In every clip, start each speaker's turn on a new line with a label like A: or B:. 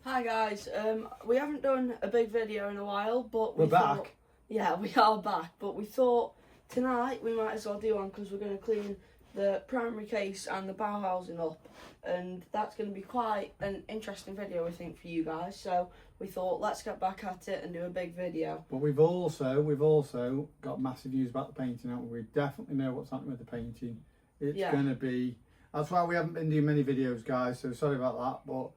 A: Hi guys, we haven't done a big video in a while, but
B: We're back.
A: Yeah, we are back, but we thought tonight we might as well do one because we're going to clean the primary case and the bow housing up, and that's going to be quite an interesting video I think for you guys, so we thought let's get back at it and do a big video.
B: But we've also got massive news about the painting, haven't we? We definitely know what's happening with the painting. It's going to be, that's why we haven't been doing many videos, guys, so sorry about that, but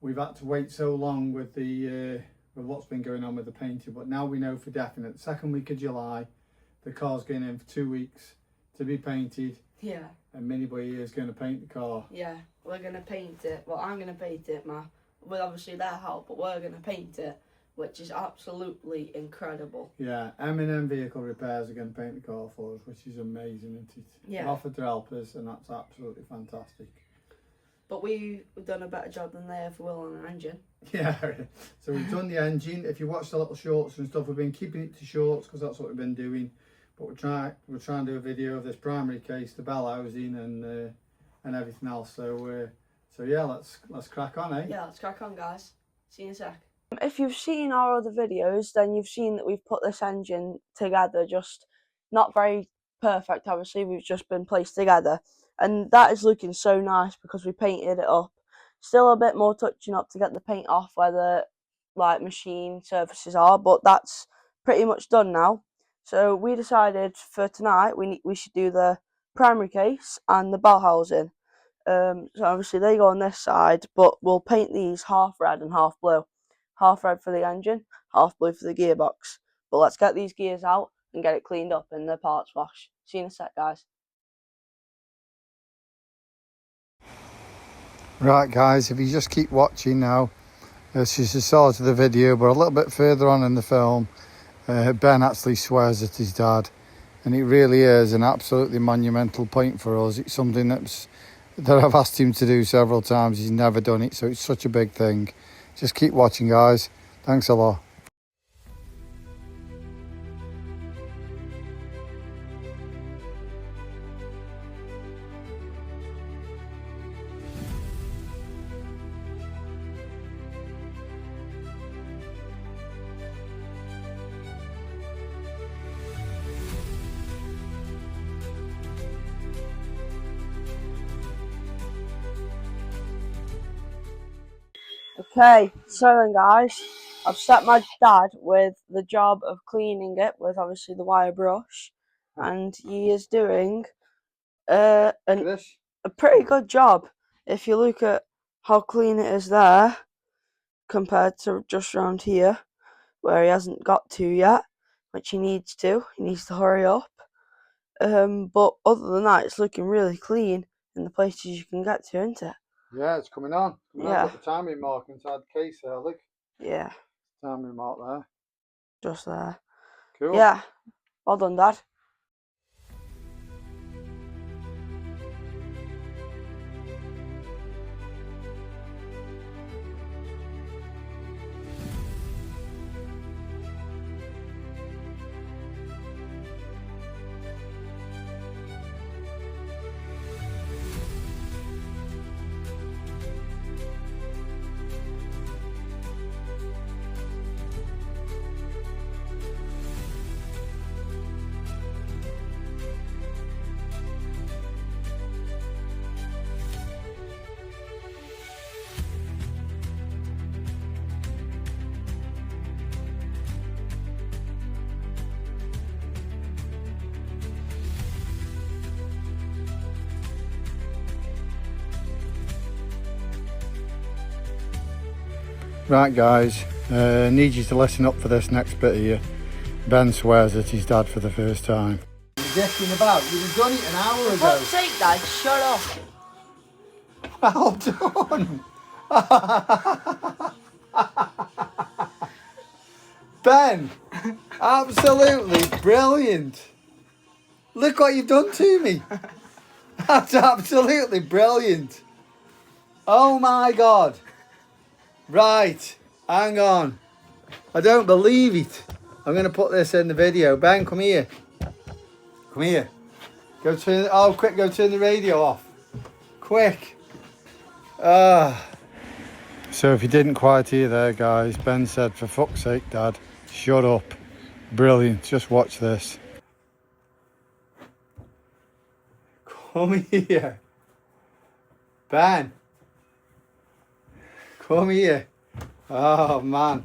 B: we've had to wait so long with the with what's been going on with the painting, but now we know for definite. Second week of July, the car's going in for 2 weeks to be painted.
A: Yeah.
B: And Mini Boy here is going to paint the car.
A: Yeah, we're going to paint it. Well, I'm going to paint it, with obviously their help, but we're going to paint it, which is absolutely incredible.
B: Yeah, M&M Vehicle Repairs are going to paint the car for us, which is amazing, isn't it?
A: Yeah.
B: They offered to help us, and that's absolutely fantastic.
A: But we've done a better job than they ever will on an engine.
B: Yeah, so we've done the engine. If you watch the little shorts and stuff, we've been keeping it to shorts because that's what we've been doing. But we're trying to do a video of this primary case, the bell housing, and everything else. So yeah, let's crack on, eh?
A: Yeah, let's crack on, guys. See you in a sec. If you've seen our other videos, then you've seen that we've put this engine together, just not very perfect, obviously. We've just been placed together. And that is looking so nice because we painted it up. Still a bit more touching up to get the paint off where the machine surfaces are, but that's pretty much done now. So we decided for tonight we should do the primary case and the bell housing. So obviously they go on this side, but we'll paint these half red and half blue. Half red for the engine, half blue for the gearbox. But let's get these gears out and get it cleaned up in the parts wash. See you in a sec, guys.
B: Right, guys, if you just keep watching now, this is the start of the video, but a little bit further on in the film, Ben actually swears at his dad, and it really is an absolutely monumental point for us. It's something that I've asked him to do several times. He's never done it, so it's such a big thing. Just keep watching, guys. Thanks a lot.
A: Okay, so then guys, I've set my dad with the job of cleaning it with obviously the wire brush, and he is doing a pretty good job if you look at how clean it is there compared to just around here where he hasn't got to yet, which he needs to hurry up. But other than that, it's looking really clean in the places you can get to, isn't it?
B: Yeah, it's coming on.
A: Yeah.
B: Got the timing mark inside the case there, look.
A: Yeah.
B: Timing mark there.
A: Just there.
B: Cool.
A: Yeah. Well done, Dad.
B: Right, guys, need you to listen up for this next bit here. Ben swears at his dad for the first time. You're dicking about. You'd have done it an hour ago.
A: For fuck's sake, Dad, shut up.
B: Well done. Ben, absolutely brilliant. Look what you've done to me. That's absolutely brilliant. Oh my God. Right, hang on. I don't believe it. I'm going to put this in the video. Ben, come here. Come here. Go turn, oh, quick, go turn the radio off. Quick. So So if you didn't quite hear there, guys, Ben said, for fuck's sake, Dad, shut up. Brilliant. Just watch this. Come here. Ben. Come here. Oh, man.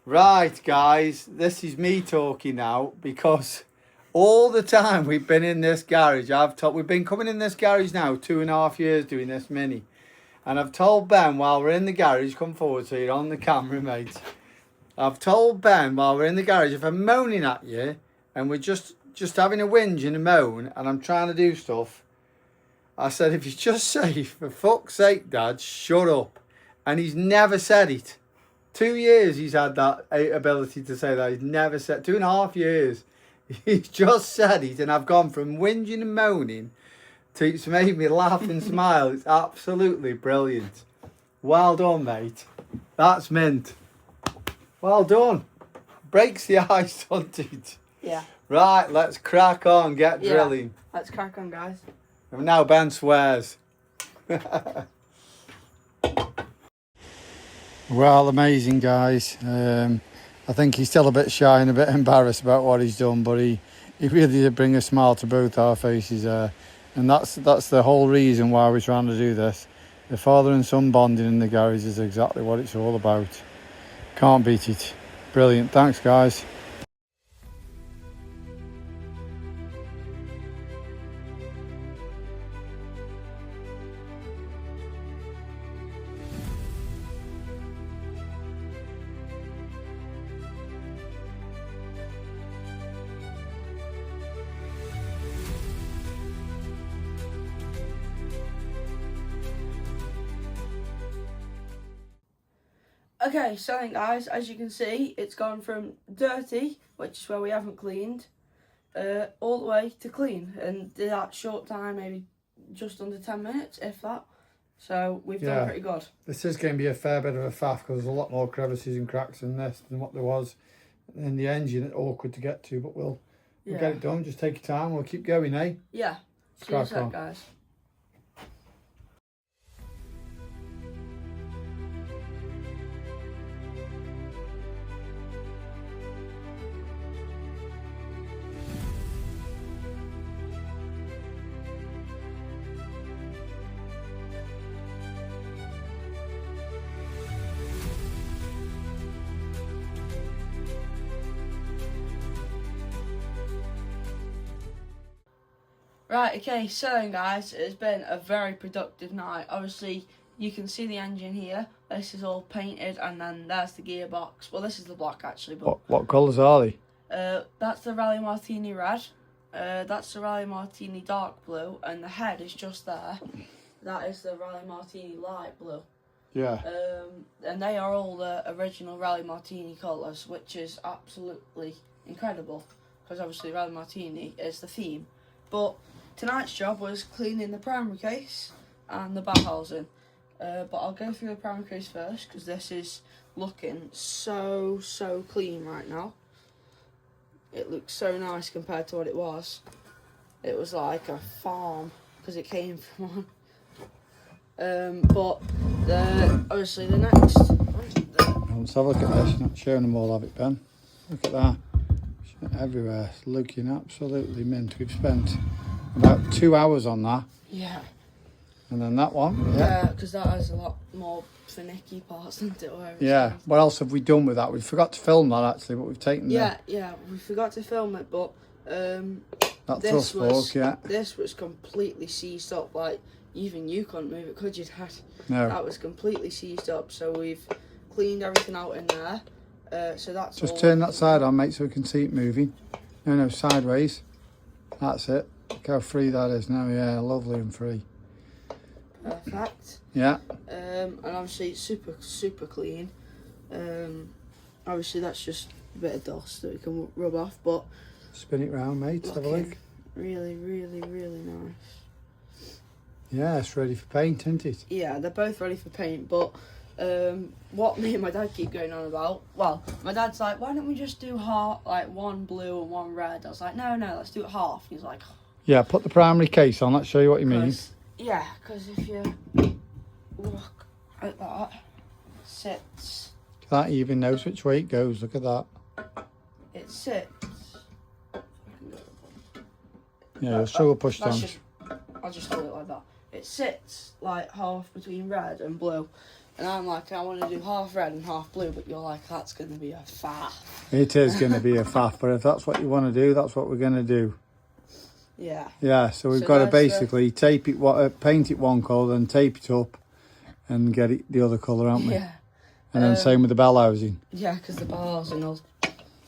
B: Right, guys, this is me talking now, because all the time we've been in this garage, we've been coming in this garage now 2.5 years doing this mini. And I've told Ben while we're in the garage, come forward so you're on the camera, mate. I've told Ben while we're in the garage, if I'm moaning at you and we're just having a whinge and a moan and I'm trying to do stuff, I said, if you just say, for fuck's sake, Dad, shut up. And he's never said it. 2 years he's had that ability to say that. He's never said, 2.5 years. He's just said it, and I've gone from whinging and moaning to it's made me laugh and smile. It's absolutely brilliant. Well done, mate. That's mint. Well done. Breaks the ice, doesn't it?
A: Yeah.
B: Right, let's crack on, get drilling.
A: Let's crack on, guys.
B: And now Ben swears. Well, amazing, guys. I think he's still a bit shy and a bit embarrassed about what he's done, but he really did bring a smile to both our faces there. And that's the whole reason why we're trying to do this. The father and son bonding in the garage is exactly what it's all about. Can't beat it. Brilliant. Thanks, guys.
A: Okay, so then guys, as you can see, it's gone from dirty, which is where we haven't cleaned, all the way to clean, and did that short time, maybe just under 10 minutes, if that. So we've done pretty good.
B: This is going to be a fair bit of a faff, because there's a lot more crevices and cracks in this than what there was in the engine. It's awkward to get to, but we'll get it done. Just take your time. We'll keep going, eh?
A: Yeah. See you soon, guys. Right, okay, so then guys, it's been a very productive night. Obviously, you can see the engine here. This is all painted, and then there's the gearbox. Well, this is the block, actually. But
B: what colours are they?
A: that's the Rally Martini red. That's the Rally Martini dark blue, and the head is just there. That is the Rally Martini light blue.
B: Yeah.
A: And they are all the original Rally Martini colours, which is absolutely incredible, because obviously Rally Martini is the theme. But tonight's job was cleaning the primary case and the back housing. But I'll go through the primary case first, because this is looking so clean right now. It looks so nice compared to what it was. It was like a farm, because it came from one. But obviously the next...
B: Let's have a look at this. You're not showing them all, have it, Ben? Look at that. Everywhere. It's looking absolutely mint. We've spent about 2 hours on that.
A: Yeah.
B: And then that one.
A: Yeah, because that has a lot more finicky parts than it.
B: Yeah. What else have we done with that? We forgot to film that, actually, but we've taken
A: Yeah, we forgot to film it, but
B: that thrust fork,
A: this was completely seized up. Like, even you couldn't move it, could you, Dad?
B: No.
A: That was completely seized up, so we've cleaned everything out in there. So that's
B: just
A: all.
B: turn that side on, mate, so we can see it moving. No, sideways. That's it. Look how free that is now. Yeah, lovely and free.
A: Perfect.
B: Yeah.
A: And obviously it's super clean. Obviously that's just a bit of dust that we can rub off, but
B: spin it round, mate. Have a look.
A: Really nice.
B: Yeah, it's ready for paint, isn't it?
A: Yeah, they're both ready for paint, but what me and my dad keep going on about, well, my dad's like, why don't we just do half, like one blue and one red? I was like, no, let's do it half. He's like,
B: yeah, put the primary case on, let's show you what you mean.
A: Yeah, because if you look at that, sits.
B: That even knows which way it goes. Look at that.
A: It sits.
B: Yeah, you'll struggle push down.
A: I'll just hold it like that. It sits like half between red and blue. And I'm like, I want to do half red and half blue, but you're like, that's going to be a faff.
B: It is going to be a faff, but if that's what you want to do, that's what we're going to do.
A: Yeah.
B: Yeah, so we've got to basically tape it, paint it one colour, then tape it up and get it the other colour, haven't we?
A: Yeah.
B: And then same with the bell housing.
A: Yeah, because the bell housing will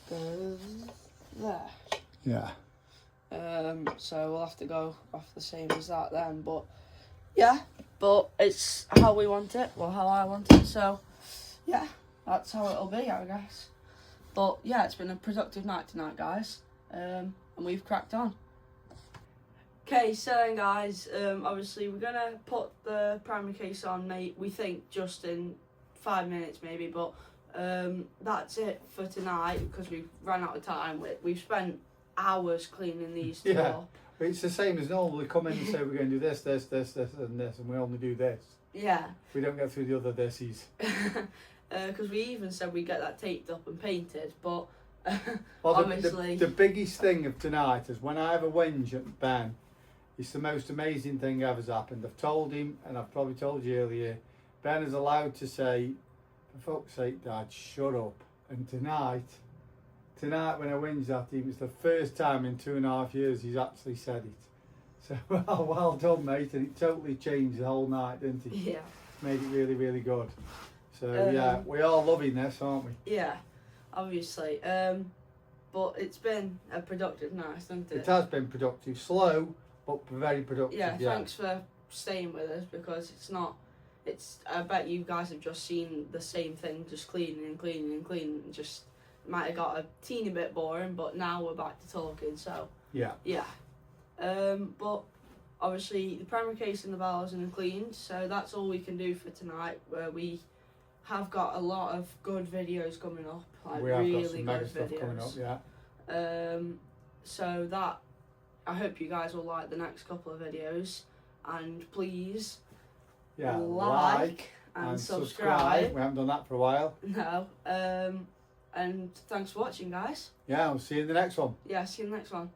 A: go there.
B: Yeah.
A: So we'll have to go off the same as that then, but yeah, but it's how we want it, well, how I want it, so yeah, that's how it'll be, I guess. But yeah, it's been a productive night tonight, guys, and we've cracked on. Okay, so then guys, obviously we're gonna put the primary case on, mate, we think just in 5 minutes maybe, but that's it for tonight because we've run out of time. We've spent hours cleaning these two up.
B: It's the same as normal. We come in and say we're going to do this, this, this, this, and this, and we only do this.
A: Yeah.
B: We don't get through the other thissies.
A: Because we even said we get that taped up and painted, but
B: well,
A: obviously...
B: The biggest thing of tonight is when I have a whinge at Ben, it's the most amazing thing ever's happened. I've told him, and I've probably told you earlier, Ben is allowed to say, for fuck's sake, Dad, shut up. And tonight when I whinged at him, it's the first time in 2.5 years he's actually said it. So, well done, mate. And it totally changed the whole night, didn't it?
A: Yeah.
B: Made it really, really good. So, yeah, we are loving this, aren't we?
A: Yeah, obviously. But it's been a productive night, hasn't it?
B: It has been productive. Slow, but very productive.
A: Yeah, thanks for staying with us, because it's not... I bet you guys have just seen the same thing, just cleaning and cleaning and cleaning, and just... might have got a teeny bit boring, but now we're back to talking, so yeah. But obviously the primary case and the bell housing are cleaned, so that's all we can do for tonight, where we have got a lot of good videos coming up, like really good videos coming up, yeah. So that, I hope you guys will like the next couple of videos, and please like and subscribe.
B: We haven't done that for a while.
A: No. And thanks for watching, guys.
B: Yeah, we'll see you in the next one.
A: Yeah, see you in the next one.